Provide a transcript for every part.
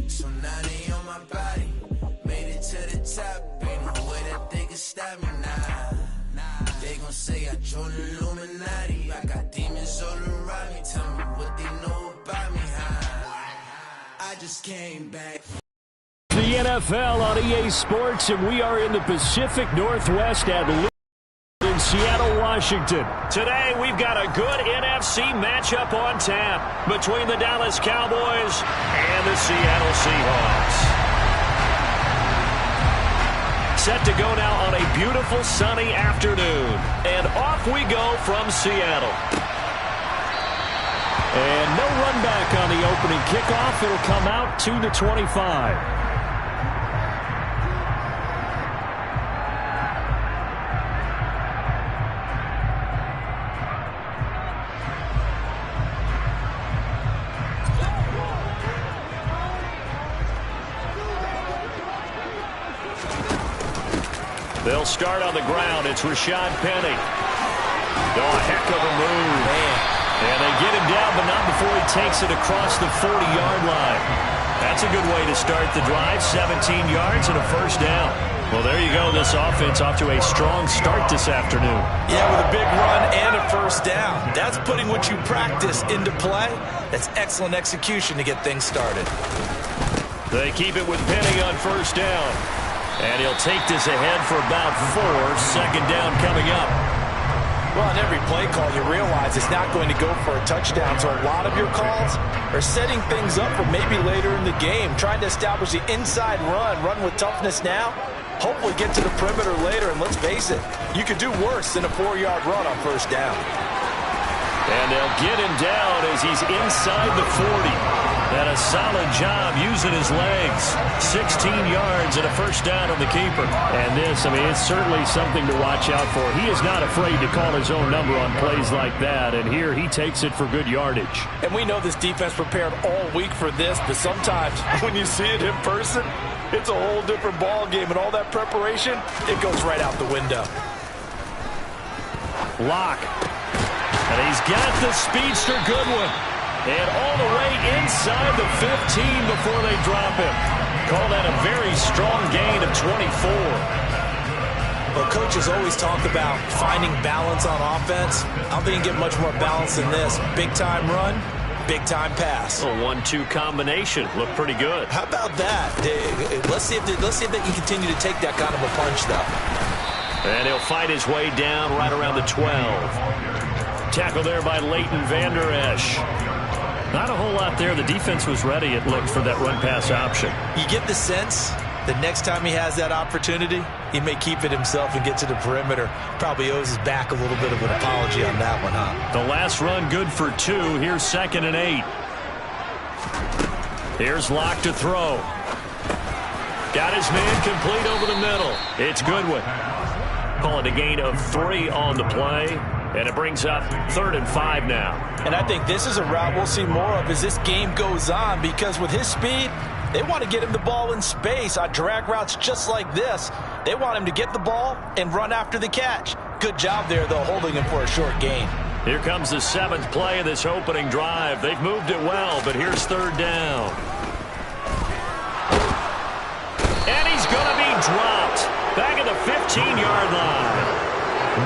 So now they on my body. Made it to the top. Ain't no way that they can stop me now. They gon' say I joined the Illuminati. I got demons all around me. Tell me what they know about me, huh? I just came back. The NFL on EA Sports, and we are in the Pacific Northwest at in Seattle, Washington. Today, we've got a good NFC matchup on tap between the Dallas Cowboys and the Seattle Seahawks. Set to go now on a beautiful sunny afternoon. And off we go from Seattle. And no run back on the opening kickoff. It'll come out to the 25. They'll start on the ground. It's Rashad Penny. Oh, a heck of a move. Man. And they get him down, but not before he takes it across the 40-yard line. That's a good way to start the drive. 17 yards and a first down. Well, there you go. This offense off to a strong start this afternoon. Yeah, with a big run and a first down. That's putting what you practice into play. That's excellent execution to get things started. They keep it with Penny on first down. And he'll take this ahead for about 4. Second down coming up. Well, in every play call, you realize it's not going to go for a touchdown. So a lot of your calls are setting things up for maybe later in the game, trying to establish the inside run with toughness now, hopefully get to the perimeter later. And let's face it, you could do worse than a 4-yard run on first down. And they'll get him down as he's inside the 40. And a solid job using his legs. 16 yards and a first down on the keeper. And this, I mean, it's certainly something to watch out for. He is not afraid to call his own number on plays like that. And here he takes it for good yardage. And we know this defense prepared all week for this, but sometimes when you see it in person, it's a whole different ball game. And all that preparation, it goes right out the window. Lock. And he's got the speedster Goodwin. And all the way inside the 15 before they drop him. Call that a very strong gain of 24. Well, coaches always talk about finding balance on offense. I don't think you can get much more balance than this. Big-time run, big-time pass. A 1-2 combination. Looked pretty good. How about that? Let's see if they can continue to take that kind of a punch, though. And he'll fight his way down right around the 12. Tackle there by Leighton Vander Esch. Not a whole lot there. The defense was ready, it looked, for that run-pass option. You get the sense that next time he has that opportunity, he may keep it himself and get to the perimeter. Probably owes his back a little bit of an apology on that one, huh? The last run good for 2. Here's 2nd and 8. Here's Locke to throw. Got his man complete over the middle. It's Goodwin. Call it a gain of 3 on the play. And it brings up 3rd and 5 now. And I think this is a route we'll see more of as this game goes on, because with his speed, they want to get him the ball in space on drag routes just like this. They want him to get the ball and run after the catch. Good job there, though, holding him for a short gain. Here comes the 7th play of this opening drive. They've moved it well, but here's 3rd down. And he's going to be dropped back at the 15-yard line.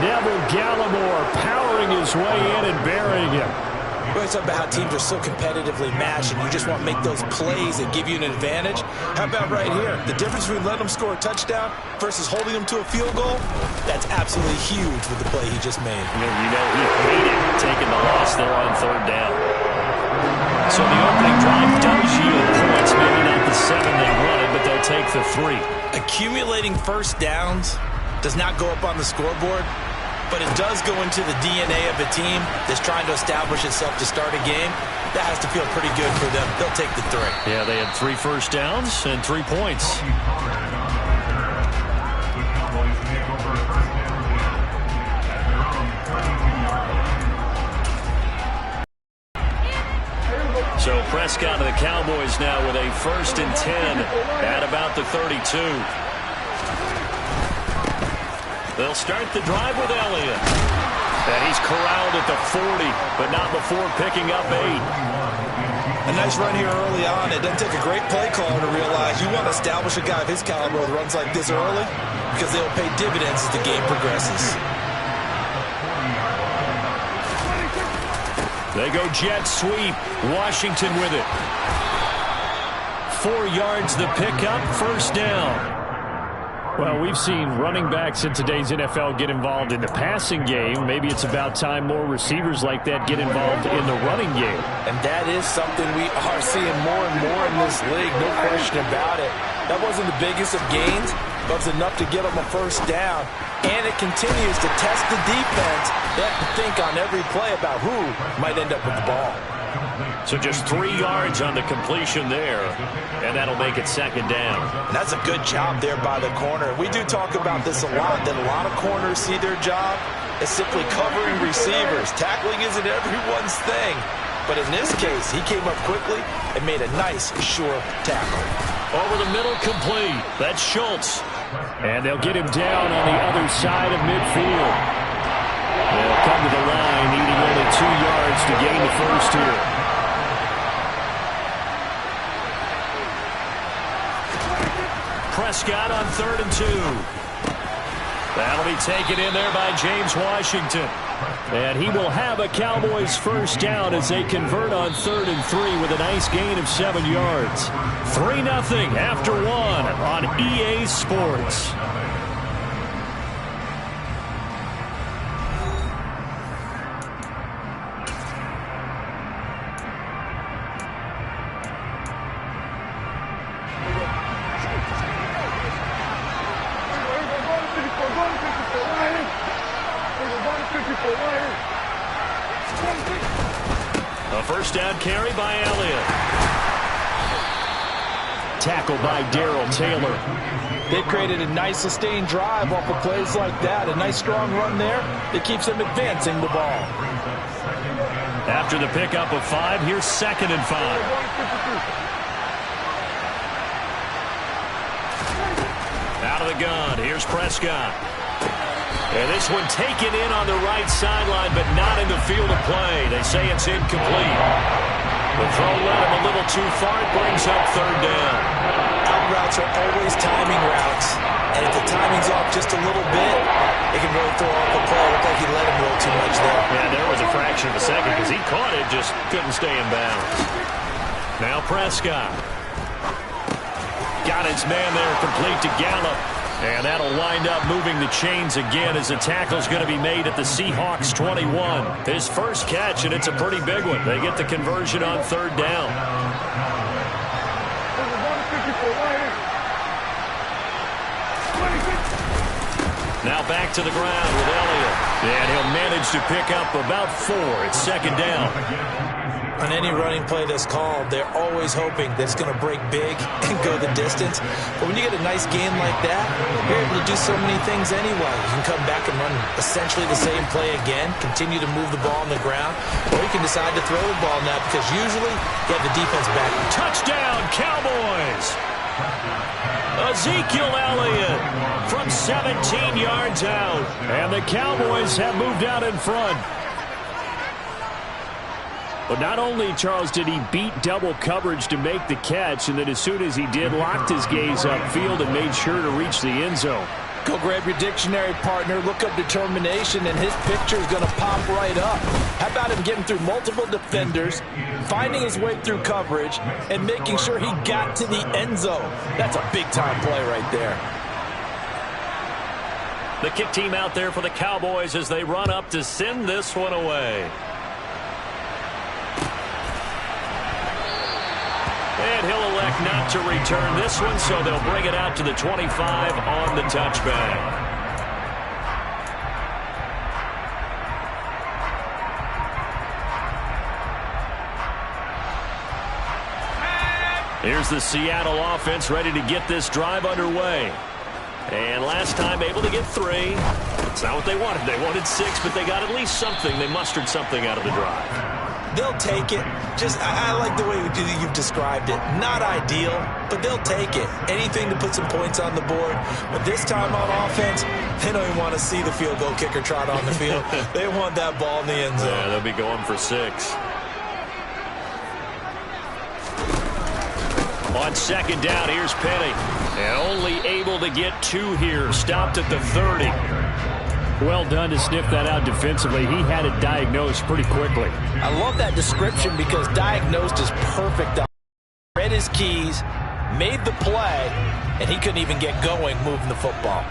Neville Gallimore powering his way in and burying him. We're talking about how teams are so competitively matched, and you just want to make those plays that give you an advantage. How about right here? The difference between letting them score a touchdown versus holding them to a field goal, that's absolutely huge with the play he just made. You know he hated taking the loss there on 3rd down. So the opening drive does yield points, maybe not the 7 they wanted, but they'll take the 3. Accumulating first downs does not go up on the scoreboard, but it does go into the DNA of a team that's trying to establish itself to start a game. That has to feel pretty good for them. They'll take the 3. Yeah, they had 3 first downs and 3 points. So Prescott of the Cowboys now with a 1st and 10 at about the 32. They'll start the drive with Elliott. And he's corralled at the 40, but not before picking up 8. A nice run here early on. It doesn't take a great play caller to realize you want to establish a guy of his caliber with runs like this early because they'll pay dividends as the game progresses. They go jet sweep. Washington with it. 4 yards the pickup, first down. Well, we've seen running backs in today's NFL get involved in the passing game. Maybe it's about time more receivers like that get involved in the running game. And that is something we are seeing more and more in this league, no question about it. That wasn't the biggest of gains, but it was enough to get them a first down. And it continues to test the defense. They have to think on every play about who might end up with the ball. So just 3 yards on the completion there, and that'll make it second down. And that's a good job there by the corner. We do talk about this a lot, that a lot of corners see their job as simply covering receivers. Tackling isn't everyone's thing. But in this case, he came up quickly and made a nice, sure tackle. Over the middle, complete. That's Schultz. And they'll get him down on the other side of midfield. They'll come to the line, needing only 2 yards to gain the first here. Prescott on 3rd and 2. That'll be taken in there by James Washington. And he will have a Cowboys first down as they convert on 3rd and 3 with a nice gain of 7 yards. 3-0 after 1 on EA Sports. A first down carry by Elliott. Tackled by Darrell Taylor. They've created a nice sustained drive off of plays like that. A nice strong run there that keeps them advancing the ball. After the pickup of 5, here's 2nd and 5. Out of the gun, here's Prescott. And this one taken in on the right sideline, but not in the field of play. They say it's incomplete. The throw led him a little too far. It brings up 3rd down. Out routes are always timing routes. And if the timing's off just a little bit, it can really throw off the play. It looked like he let him roll too much there. Yeah, there was a fraction of a second because he caught it, just couldn't stay in bounds. Now Prescott. Got his man there, complete to Gallup. And that'll wind up moving the chains again as the tackle's going to be made at the Seahawks 21. His first catch, and it's a pretty big one. They get the conversion on 3rd down. Now back to the ground with Elliott. And he'll manage to pick up about 4. It's 2nd down. On any running play that's called, they're always hoping that it's going to break big and go the distance. But when you get a nice game like that, you're able to do so many things anyway. You can come back and run essentially the same play again, continue to move the ball on the ground, or you can decide to throw the ball now because usually you have the defense back. Touchdown, Cowboys! Ezekiel Elliott from 17 yards out. And the Cowboys have moved out in front. But not only, Charles, did he beat double coverage to make the catch, and then as soon as he did, locked his gaze upfield and made sure to reach the end zone. Go grab your dictionary, partner. Look up determination, and his picture is going to pop right up. How about him getting through multiple defenders, finding his way through coverage, and making sure he got to the end zone? That's a big-time play right there. The kick team out there for the Cowboys as they run up to send this one away. And he'll elect not to return this one, so they'll bring it out to the 25 on the touchback. Here's the Seattle offense ready to get this drive underway. And last time able to get 3. It's not what they wanted. They wanted 6, but they got at least something. They mustered something out of the drive. They'll take it. I like the way you've described it. Not ideal, but they'll take it. Anything to put some points on the board. But this time on offense, they don't even want to see the field goal kicker trot on the field. They want that ball in the end zone. Yeah, they'll be going for 6. On second down, here's Penny. And only able to get 2 here. Stopped at the 30. Well done to sniff that out defensively. He had it diagnosed pretty quickly. I love that description because diagnosed is perfect. Read his keys, made the play, and he couldn't even get going moving the football.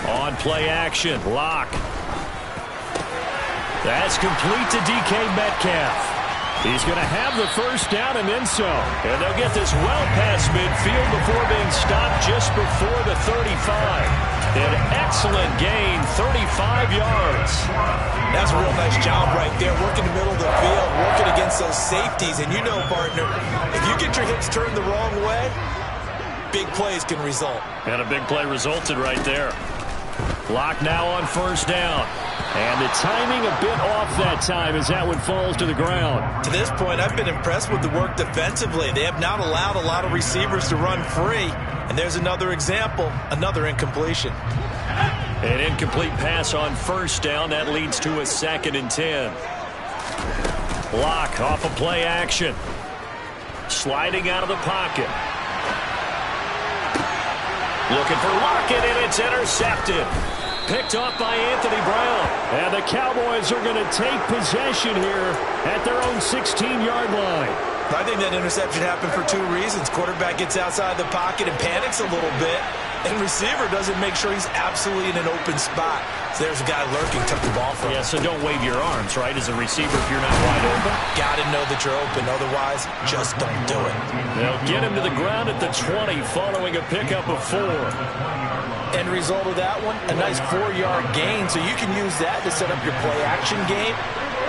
On play action, Locke. That's complete to DK Metcalf. He's going to have the first down and then some. And they'll get this well past midfield before being stopped just before the 35. An excellent gain, 35 yards. That's a real nice job right there, working the middle of the field, working against those safeties. And you know, partner, if you get your hips turned the wrong way, big plays can result. And a big play resulted right there. Locke now on first down. And the timing a bit off that time as that one falls to the ground. To this point, I've been impressed with the work defensively. They have not allowed a lot of receivers to run free. And there's another example, another incompletion. An incomplete pass on first down. That leads to a 2nd and 10. Locke off of play action. Sliding out of the pocket. Looking for Lockett, and it's intercepted. Picked off by Anthony Brown. And the Cowboys are going to take possession here at their own 16-yard line. I think that interception happened for 2 reasons. Quarterback gets outside the pocket and panics a little bit. And receiver doesn't make sure he's absolutely in an open spot. So there's a guy lurking, took the ball from him. Yeah, so don't wave your arms, right, as a receiver if you're not wide open. Got to know that you're open. Otherwise, just don't do it. They'll get him to the ground at the 20 following a pickup of 4. End result of that one, a nice 4-yard gain. So you can use that to set up your play-action game,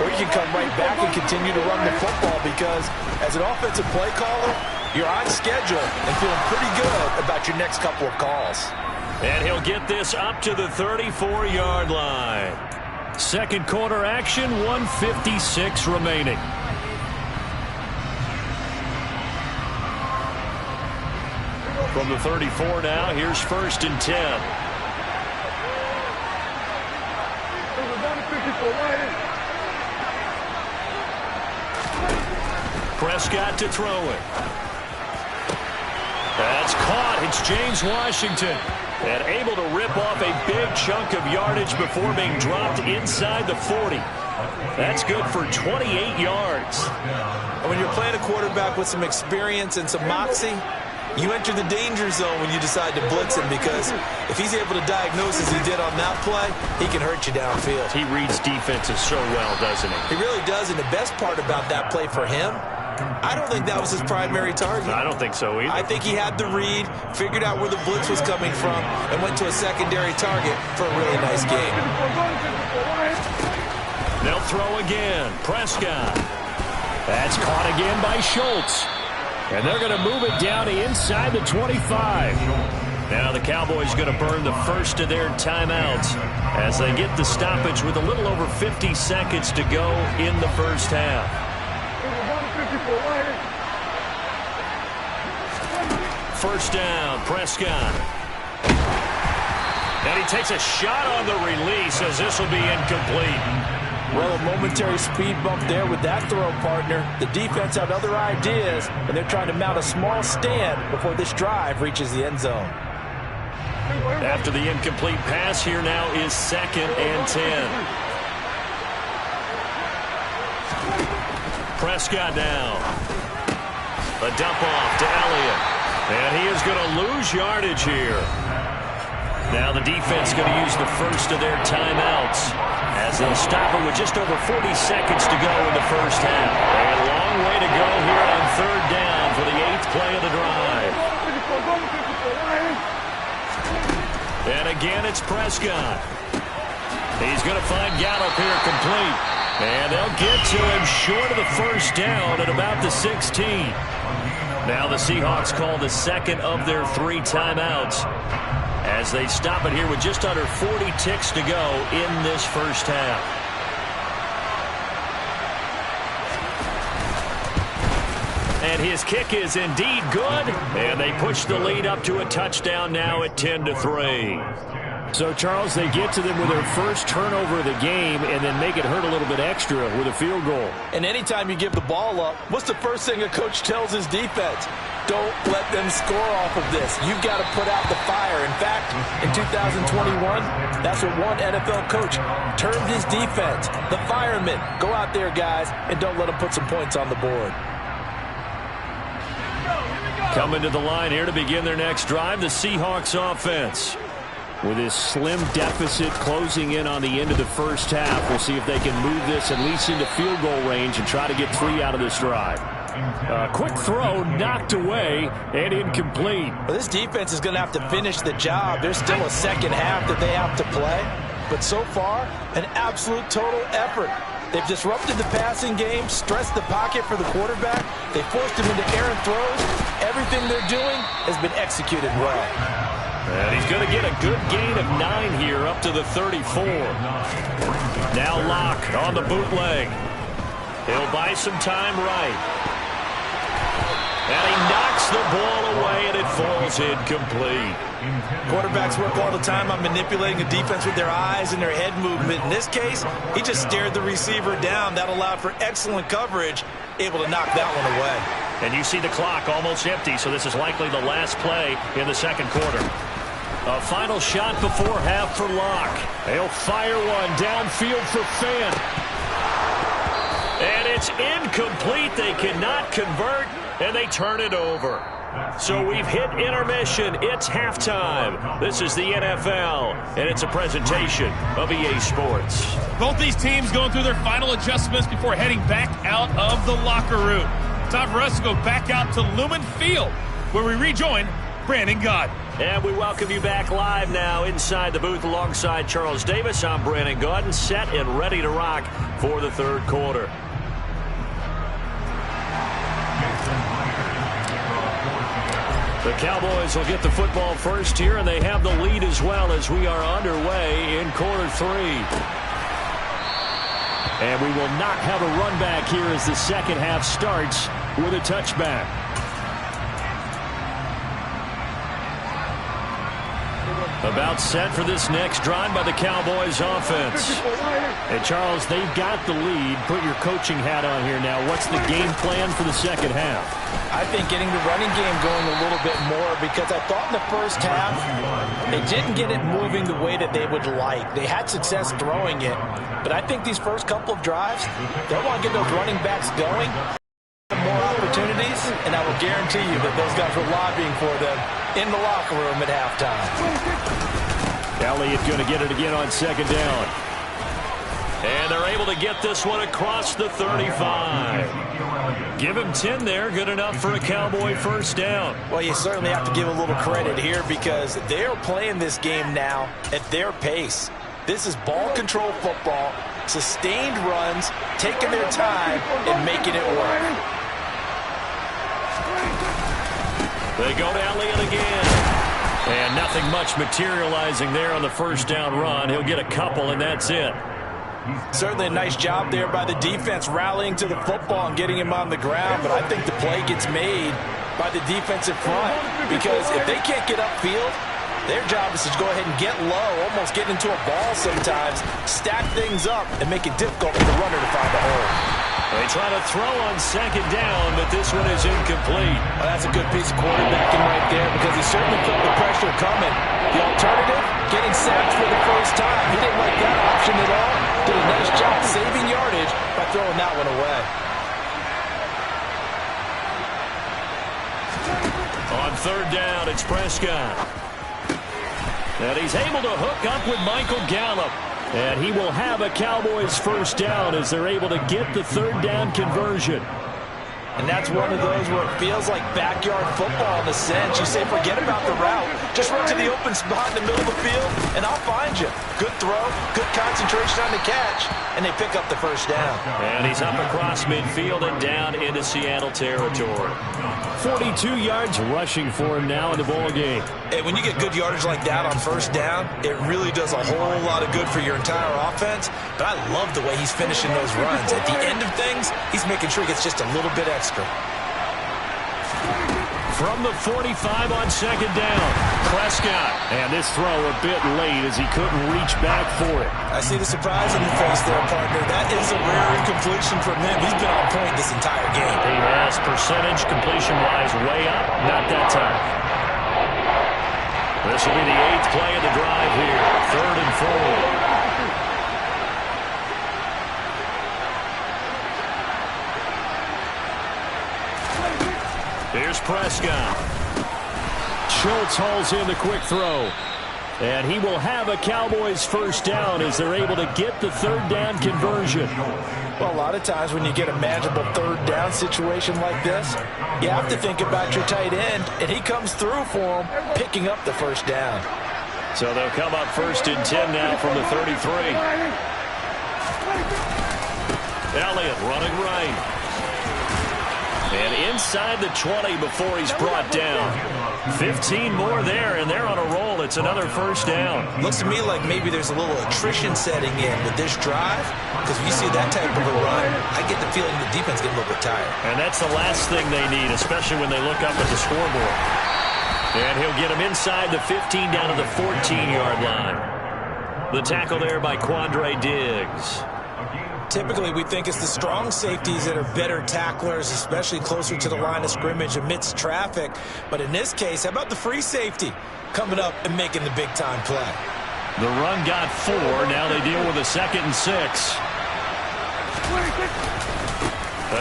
or you can come right back and continue to run the football because as an offensive play caller, you're on schedule and feeling pretty good about your next couple of calls. And he'll get this up to the 34-yard line. Second quarter action, 1:56 remaining. From the 34 now, here's 1st and 10. Prescott to throw it. That's caught. It's James Washington. And able to rip off a big chunk of yardage before being dropped inside the 40. That's good for 28 yards. When you're playing a quarterback with some experience and some moxie, you enter the danger zone when you decide to blitz him because if he's able to diagnose as he did on that play, he can hurt you downfield. He reads defenses so well, doesn't he? He really does, and the best part about that play for him, I don't think that was his primary target. I don't think so either. I think he had the read, figured out where the blitz was coming from, and went to a secondary target for a really nice game. They'll throw again. Prescott. That's caught again by Schultz. And they're going to move it down to inside the 25. Now the Cowboys going to burn the first of their timeouts as they get the stoppage with a little over 50 seconds to go in the first half. First down, Prescott. And he takes a shot on the release as this will be incomplete. Well, a momentary speed bump there with that throw, partner. The defense had other ideas, and they're trying to mount a small stand before this drive reaches the end zone. After the incomplete pass, here now is 2nd and 10. Prescott now. A dump off to Elliott. And he is going to lose yardage here. Now the defense going to use the first of their timeouts as they'll stop it with just over 40 seconds to go in the first half. A long way to go here on 3rd down for the 8th play of the drive. And again, it's Prescott. He's going to find Gallup here complete. And they'll get to him short of the first down at about the 16. Now the Seahawks call the second of their 3 timeouts as they stop it here with just under 40 ticks to go in this first half. And his kick is indeed good, and they push the lead up to a touchdown now at 10-3. So, Charles, they get to them with their first turnover of the game and then make it hurt a little bit extra with a field goal. And anytime you give the ball up, what's the first thing a coach tells his defense? Don't let them score off of this. You've got to put out the fire. In fact, in 2021, that's what one NFL coach termed his defense. The firemen. Go out there, guys, and don't let them put some points on the board. Coming to the line here to begin their next drive, the Seahawks offense. With this slim deficit closing in on the end of the first half, we'll see if they can move this at least into field goal range and try to get 3 out of this drive. Quick throw, knocked away, and incomplete. Well, this defense is going to have to finish the job. There's still a second half that they have to play. But so far, an absolute total effort. They've disrupted the passing game, stressed the pocket for the quarterback. They forced him into errant throws. Everything they're doing has been executed well. And he's going to get a good gain of 9 here up to the 34. Now Locke on the bootleg. He'll buy some time right. And he knocks the ball away, and it falls incomplete. Quarterbacks work all the time on manipulating a defense with their eyes and their head movement. In this case, he just stared the receiver down. That allowed for excellent coverage, able to knock that one away. And you see the clock almost empty, so this is likely the last play in the second quarter. A final shot before half for Locke. He'll fire one downfield for Fant. And it's incomplete. They cannot convert, and they turn it over. So we've hit intermission. It's halftime. This is the NFL, and it's a presentation of EA Sports. Both these teams going through their final adjustments before heading back out of the locker room. Time for us to go back out to Lumen Field, where we rejoin Brandon Gaudin. And we welcome you back live now inside the booth alongside Charles Davis. I'm Brandon Gaudin, set and ready to rock for the third quarter. The Cowboys will get the football first here, and they have the lead as well as we are underway in quarter 3. And we will not have a run back here as the second half starts with a touchback. About set for this next drive by the Cowboys offense. And Charles, they've got the lead. Put your coaching hat on here now. What's the game plan for the second half? I think getting the running game going a little bit more, because I thought in the first half they didn't get it moving the way that they would like. They had success throwing it, but I think these first couple of drives, they want to get those running backs going. More opportunities, and I will guarantee you that those guys were lobbying for them in the locker room at halftime. Elliott going to get it again on second down. And they're able to get this one across the 35. Give him 10 there. Good enough for a Cowboy first down. Well, you certainly have to give a little credit here, because they are playing this game now at their pace. This is ball control football, sustained runs, taking their time and making it work. They go to Elliott again. And nothing much materializing there on the first down run. He'll get a couple, and that's it. Certainly a nice job there by the defense, rallying to the football and getting him on the ground. But I think the play gets made by the defensive front, because if they can't get upfield, their job is to go ahead and get low, almost get into a ball sometimes, stack things up, and make it difficult for the runner to find a hole. They try to throw on second down, but this one is incomplete. Well, that's a good piece of quarterbacking right there, because he certainly felt the pressure coming. The alternative, getting sacked for the first time. He didn't like that option at all. Did a nice job saving yardage by throwing that one away. On third down, it's Prescott. And he's able to hook up with Michael Gallup. And he will have a Cowboys first down as they're able to get the third down conversion. And that's one of those where it feels like backyard football in a sense. You say, forget about the route. Just run to the open spot in the middle of the field, and I'll find you. Good throw, good concentration on the catch, and they pick up the first down. And he's up across midfield and down into Seattle territory. 42 yards rushing for him now in the ball game. And when you get good yardage like that on first down, it really does a whole lot of good for your entire offense. But I love the way he's finishing those runs. At the end of things, he's making sure he gets just a little bit extra. from the 45 on second down. Prescott. And this throw a bit late as he couldn't reach back for it. I see the surprise in your face there, partner. That is a rare incompletion from him. He's been on point this entire game. He has percentage completion-wise way up. Not that time. This will be the 8th play of the drive here. 3rd and 4. Here's Prescott. Schultz hauls in the quick throw. And he will have a Cowboys first down as they're able to get the 3rd down conversion. Well, a lot of times when you get a manageable 3rd down situation like this, you have to think about your tight end, and he comes through for him, picking up the first down. So they'll come up 1st and 10 now from the 33. Elliott running right. And inside the 20 before he's brought down. 15 more there, and they're on a roll. It's another first down. Looks to me like maybe there's a little attrition setting in with this drive, because if you see that type of a run, I get the feeling the defense getting a little bit tired. And that's the last thing they need, especially when they look up at the scoreboard. And he'll get him inside the 15 down to the 14-yard line. The tackle there by Quandre Diggs. Typically, we think it's the strong safeties that are better tacklers, especially closer to the line of scrimmage amidst traffic. But in this case, how about the free safety coming up and making the big-time play? The run got 4. Now they deal with a 2nd and 6.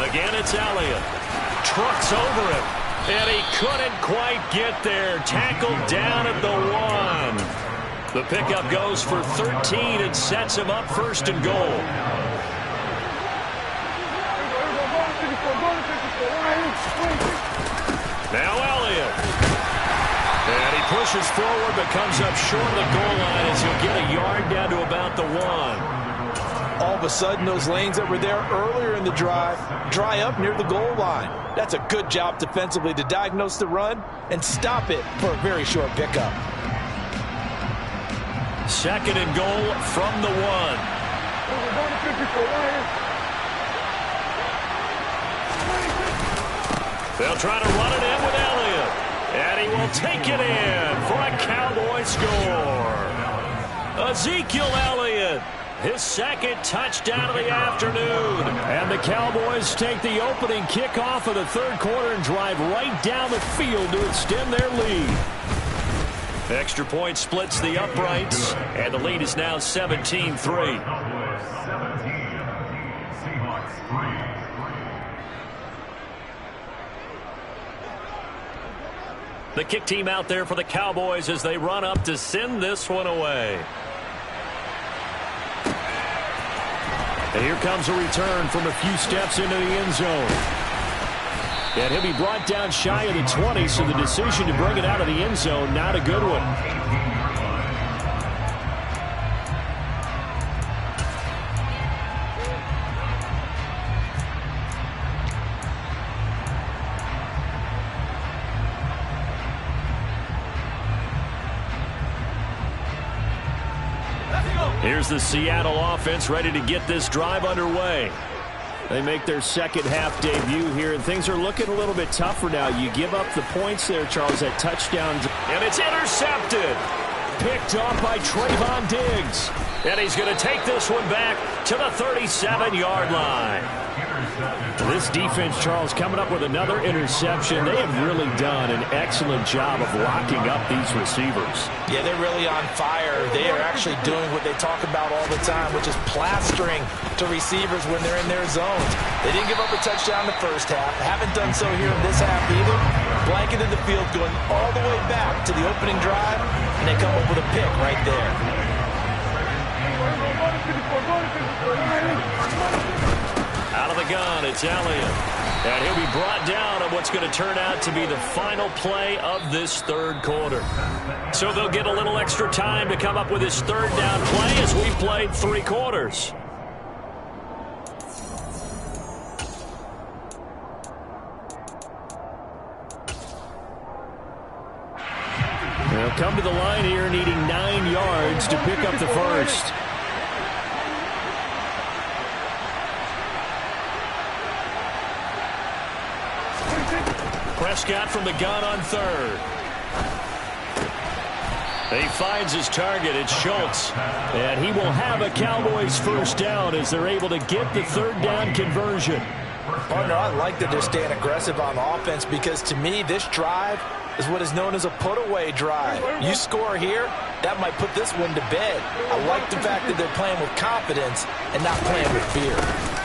Again, it's Elliott. Trucks over him. And he couldn't quite get there. Tackled down at the 1. The pickup goes for 13 and sets him up 1st and goal. Now Elliott. And he pushes forward but comes up short of the goal line as he'll get a yard down to about the 1. All of a sudden, those lanes that were there earlier in the drive dry up near the goal line. That's a good job defensively to diagnose the run and stop it for a very short pickup. 2nd and goal from the 1. They'll try to run it in with Elliott. And he will take it in for a Cowboy score. Ezekiel Elliott, his 2nd touchdown of the afternoon. And the Cowboys take the opening kickoff of the 3rd quarter and drive right down the field to extend their lead. Extra point splits the uprights, and the lead is now 17-3. The kick team out there for the Cowboys as they run up to send this one away. And here comes a return from a few steps into the end zone. And he'll be brought down shy of the 20, so the decision to bring it out of the end zone, not a good one. Here's the Seattle offense ready to get this drive underway. They make their 2nd half debut here, and things are looking a little bit tougher now. You give up the points there, Charles, that touchdown. And it's intercepted. Picked off by Trayvon Diggs. And he's going to take this one back to the 37-yard line. This defense, Charles, coming up with another interception. They have really done an excellent job of locking up these receivers. Yeah, they're really on fire. They are actually doing what they talk about all the time, which is plastering to receivers when they're in their zones. They didn't give up a touchdown in the first half. Haven't done so here in this half either. Blanketed the field going all the way back to the opening drive, and they come up with a pick right there. Out of the gun, it's Elliott. And he'll be brought down on what's going to turn out to be the final play of this 3rd quarter. So they'll get a little extra time to come up with this 3rd down play as we've played 3 quarters. They'll come to the line here needing 9 yards to pick up the first. Prescott from the gun on third. He finds his target. It's Schultz. And he will have a Cowboys first down as they're able to get the third down conversion. Partner, I like that they're staying aggressive on offense because to me this drive is what is known as a put-away drive. You score here, that might put this one to bed. I like the fact that they're playing with confidence and not playing with fear.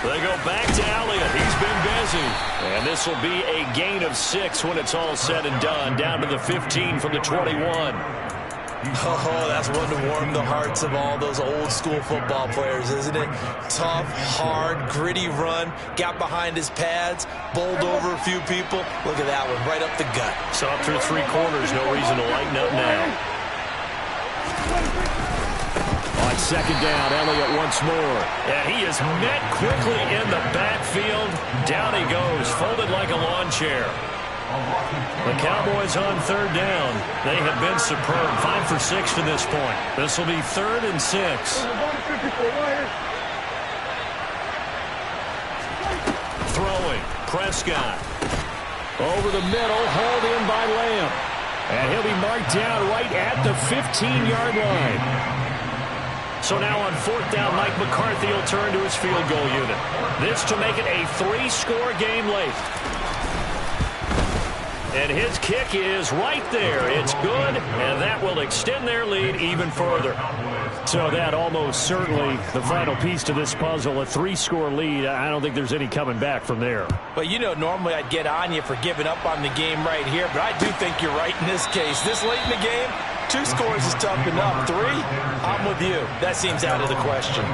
They go back to Elliott. He's been busy. And this will be a gain of 6 when it's all said and done. Down to the 15 from the 21. Oh, that's one to warm the hearts of all those old school football players, isn't it? Tough, hard, gritty run, got behind his pads, bowled over a few people. Look at that one, right up the gut. Saw through 3 quarters, no reason to lighten up now. On second down, Elliott once more. And he is met quickly in the backfield. Down he goes, folded like a lawn chair. The Cowboys on third down. They have been superb. 5 for 6 to this point. This will be 3rd and 6. Throwing. Prescott. Over the middle. Hauled in by Lamb. And he'll be marked down right at the 15-yard line. So now on 4th down, Mike McCarthy will turn to his field goal unit. This to make it a 3-score game late. And his kick is right there. It's good, and that will extend their lead even further. So that almost certainly the final piece to this puzzle, a 3-score lead. I don't think there's any coming back from there. Well, you know, normally I'd get on you for giving up on the game right here, but I do think you're right in this case. This late in the game, 2 scores is tough enough. 3, I'm with you. That seems out of the question.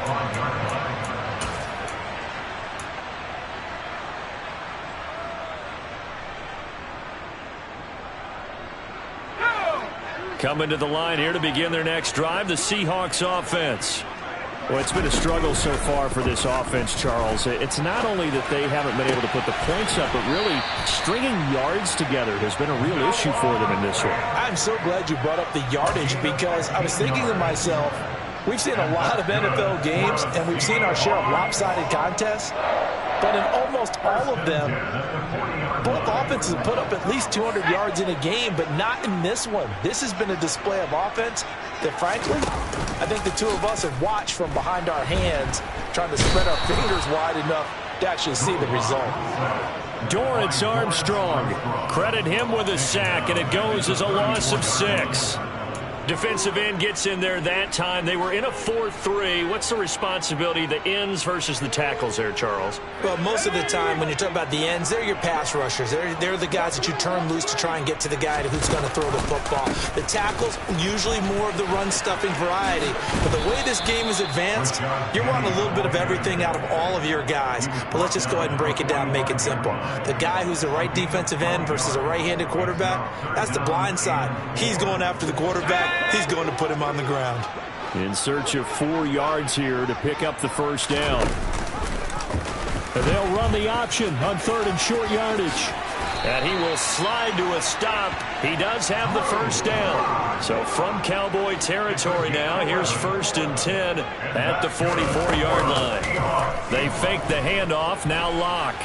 Coming to the line here to begin their next drive, the Seahawks offense. Well, it's been a struggle so far for this offense, Charles. It's not only that they haven't been able to put the points up, but really stringing yards together has been a real issue for them in this one. I'm so glad you brought up the yardage because I was thinking to myself, we've seen a lot of NFL games and we've seen our share of lopsided contests, but in almost all of them, both offenses put up at least 200 yards in a game, but not in this one. This has been a display of offense that, frankly, I think the two of us have watched from behind our hands, trying to spread our fingers wide enough to actually see the result. Dorrance Armstrong, credit him with a sack, and it goes as a loss of 6. Defensive end gets in there that time. They were in a 4-3. What's the responsibility, the ends versus the tackles there, Charles? Well, most of the time when you're talking about the ends, they're your pass rushers. They're the guys that you turn loose to try and get to the guy who's going to throw the football. The tackles, usually more of the run-stuffing variety. But the way this game is advanced, you're wanting a little bit of everything out of all of your guys. But let's just go ahead and break it down, make it simple. The guy who's the right defensive end versus a right-handed quarterback, that's the blind side. He's going after the quarterback. He's going to put him on the ground. In search of 4 yards here to pick up the first down. And they'll run the option on 3rd and short yardage. And he will slide to a stop. He does have the first down. So from Cowboy territory now, here's 1st and 10 at the 44-yard line. They fake the handoff, now Locke.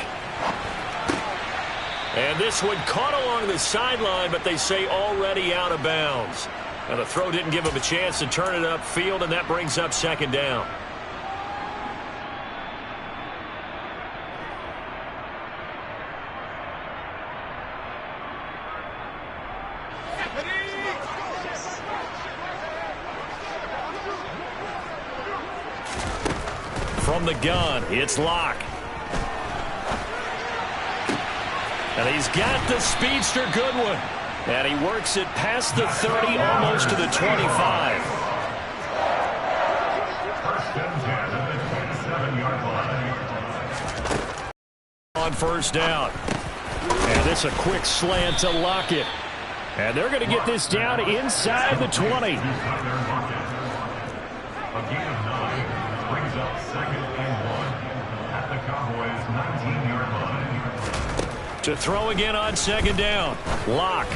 And this one caught along the sideline, but they say already out of bounds. And the throw didn't give him a chance to turn it upfield, and that brings up 2nd down. From the gun, it's Locke. And he's got the speedster Goodwin. And he works it past the 30, almost to the 25. On 1st down. And this a quick slant to Lockett. And they're going to get this down inside the 20. A gain of 9 brings up 2nd and 1 at the Cowboys' 19-yard line. To throw again on 2nd down. Locke.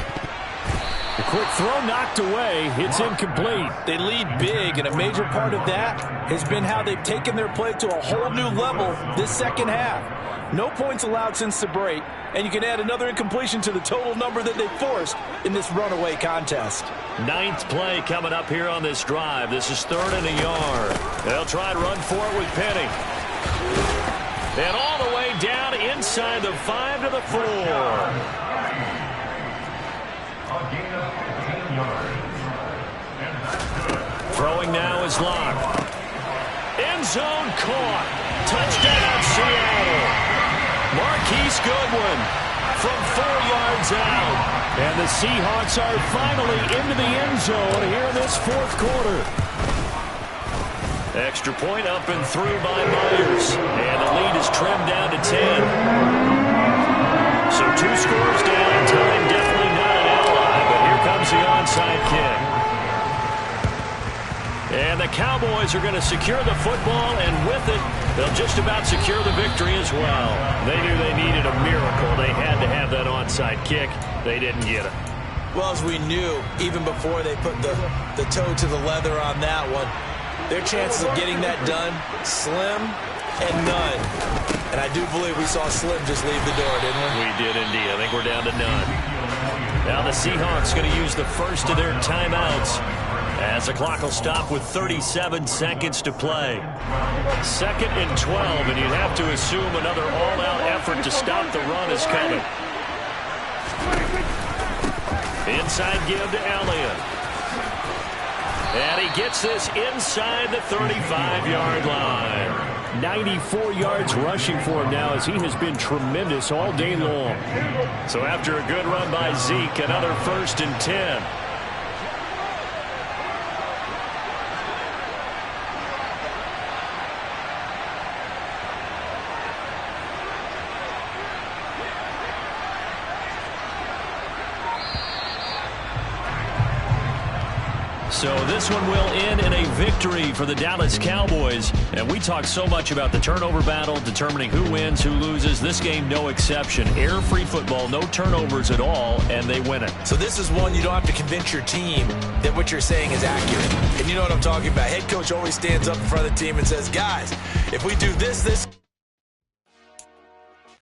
The quick throw knocked away. It's incomplete. They lead big, and a major part of that has been how they've taken their play to a whole new level this second half. No points allowed since the break, and you can add another incompletion to the total number that they forced in this runaway contest. 9th play coming up here on this drive. This is 3rd and a yard. They'll try and run for it with Penny. And all the way down inside the 5 to the 4. Throwing now is Locke. End zone caught. Touchdown, Seattle. Marquise Goodwin from 4 yards out. And the Seahawks are finally into the end zone here in this 4th quarter. Extra point up and through by Myers. And the lead is trimmed down to 10. So 2 scores down. Time definitely not an ally. But here comes the onside kick. And the Cowboys are going to secure the football, and with it, they'll just about secure the victory as well. They knew they needed a miracle. They had to have that onside kick. They didn't get it. Well, as we knew, even before they put the toe to the leather on that one, their chances of getting that done, slim and none. And I do believe we saw Slim just leave the door, didn't we? We did indeed. I think we're down to none. Now the Seahawks going to use the first of their timeouts, as the clock will stop with 37 seconds to play. 2nd and 12, and you'd have to assume another all-out effort to stop the run is coming. Inside give to Elliott. And he gets this inside the 35-yard line. 94 yards rushing for him now, as he has been tremendous all day long. So after a good run by Zeke, another 1st and 10. So this one will end in a victory for the Dallas Cowboys. And we talk so much about the turnover battle, determining who wins, who loses. This game, no exception. Error-free football, no turnovers at all, and they win it. So this is one you don't have to convince your team that what you're saying is accurate. And you know what I'm talking about. Head coach always stands up in front of the team and says, guys, if we do this,